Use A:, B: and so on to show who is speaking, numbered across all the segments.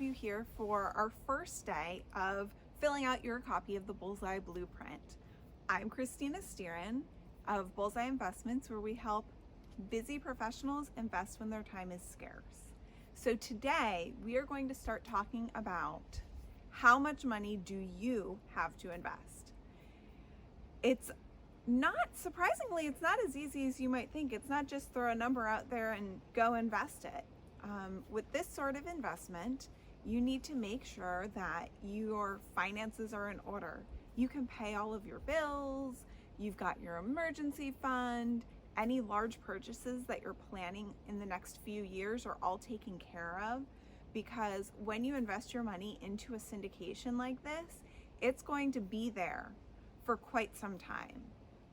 A: you here for our first day of filling out your copy of the Bullseye Blueprint. I'm Christina of Bullseye Investments, where we help busy professionals invest when their time is scarce. So today we are going to start talking about how much money do you have to invest. It's not as easy as you might think. It's not just throw a number out there and go invest it. With this sort of investment, you need to make sure that your finances are in order. You can pay all of your bills, you've got your emergency fund, any large purchases that you're planning in the next few years are all taken care of, because when you invest your money into a syndication like this, it's going to be there for quite some time,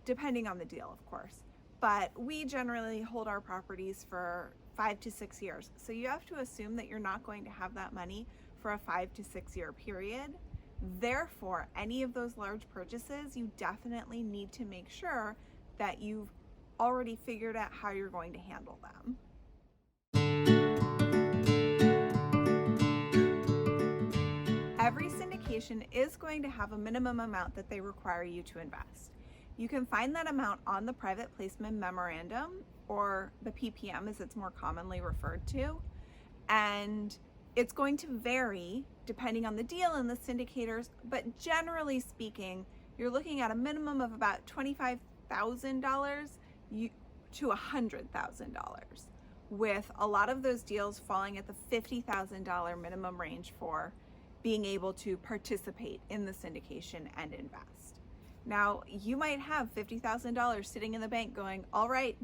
A: depending on the deal, of course. But we generally hold our properties for 5 to 6 years. So you have to assume that you're not going to have that money for a 5 to 6 year period. Therefore, any of those large purchases, you definitely need to make sure that you've already figured out how you're going to handle them. Every syndication is going to have a minimum amount that they require you to invest. You can find that amount on the private placement memorandum, or the PPM as it's more commonly referred to. And it's going to vary depending on the deal and the syndicators, but generally speaking, you're looking at a minimum of about $25,000 to $100,000, with a lot of those deals falling at the $50,000 minimum range for being able to participate in the syndication and invest. Now, you might have $50,000 sitting in the bank going, all right,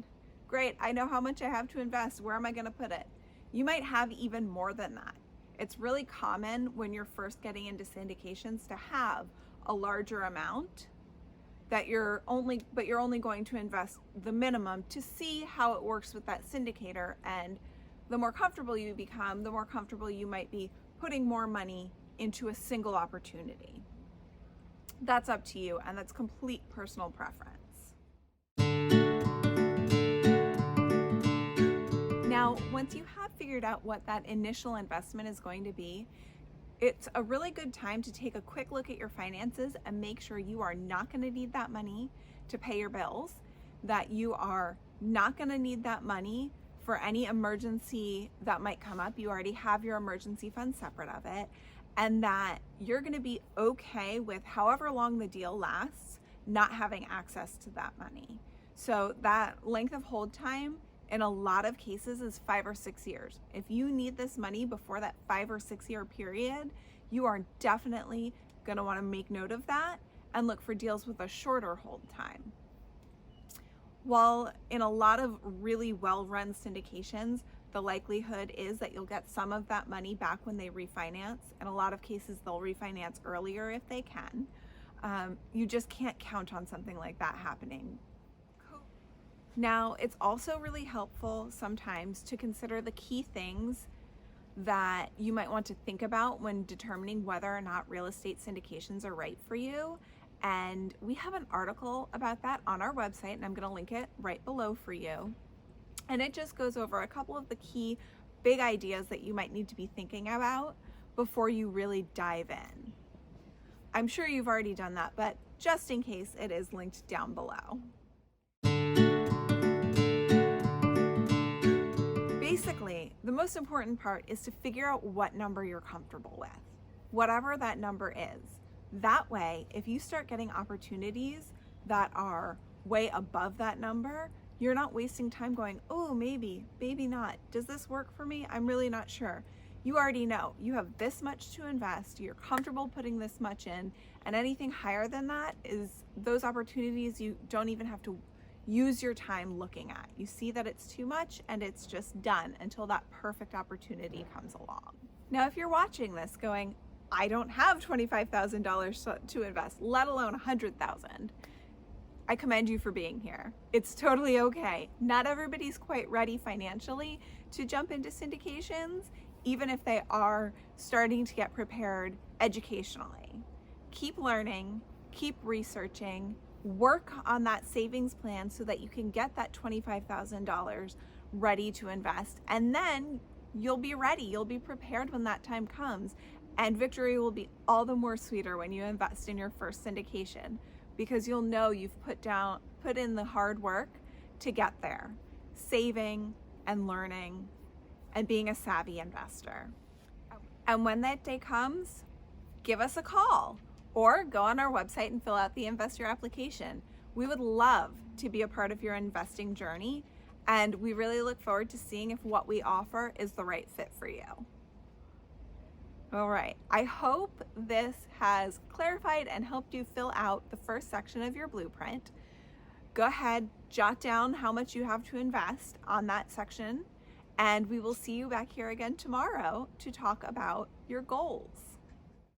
A: great, I know how much I have to invest. Where am I going to put it? You might have even more than that. It's really common when you're first getting into syndications to have a larger amount that you're only going to invest the minimum to see how it works with that syndicator. And the more comfortable you become, the more comfortable you might be putting more money into a single opportunity. That's up to you, and that's complete personal preference. Now, once you have figured out what that initial investment is going to be, it's a really good time to take a quick look at your finances and make sure you are not going to need that money to pay your bills, that you are not going to need that money for any emergency that might come up. You already have your emergency fund separate of it, and that you're going to be okay with however long the deal lasts, not having access to that money. So that length of hold time in a lot of cases is 5 or 6 years. If you need this money before that 5 or 6 year period, you are definitely going to want to make note of that and look for deals with a shorter hold time. While in a lot of really well-run syndications, the likelihood is that you'll get some of that money back when they refinance. In a lot of cases, they'll refinance earlier if they can. You just can't count on something like that happening. Now, it's also really helpful sometimes to consider the key things that you might want to think about when determining whether or not real estate syndications are right for you. And we have an article about that on our website, and I'm going to link it right below for you. And it just goes over a couple of the key big ideas that you might need to be thinking about before you really dive in. I'm sure you've already done that, but just in case, it is linked down below. Basically, the most important part is to figure out what number you're comfortable with, whatever that number is. That way, if you start getting opportunities that are way above that number, you're not wasting time going, oh, maybe not. Does this work for me? I'm really not sure. You already know you have this much to invest, you're comfortable putting this much in, and anything higher than that is those opportunities you don't even have to use your time looking at. You see that it's too much and it's just done until that perfect opportunity comes along. Now, if you're watching this going, I don't have $25,000 to invest, let alone $100,000, I commend you for being here. It's totally okay. Not everybody's quite ready financially to jump into syndications, even if they are starting to get prepared educationally. Keep learning, keep researching, work on that savings plan so that you can get that $25,000 ready to invest. And then you'll be ready. You'll be prepared when that time comes. And victory will be all the more sweeter when you invest in your first syndication, because you'll know you've put in the hard work to get there, saving and learning and being a savvy investor. And when that day comes, give us a call or go on our website and fill out the investor application. We would love to be a part of your investing journey, and we really look forward to seeing if what we offer is the right fit for you. All right, I hope this has clarified and helped you fill out the first section of your blueprint. Go ahead, jot down how much you have to invest on that section, and we will see you back here again tomorrow to talk about your goals.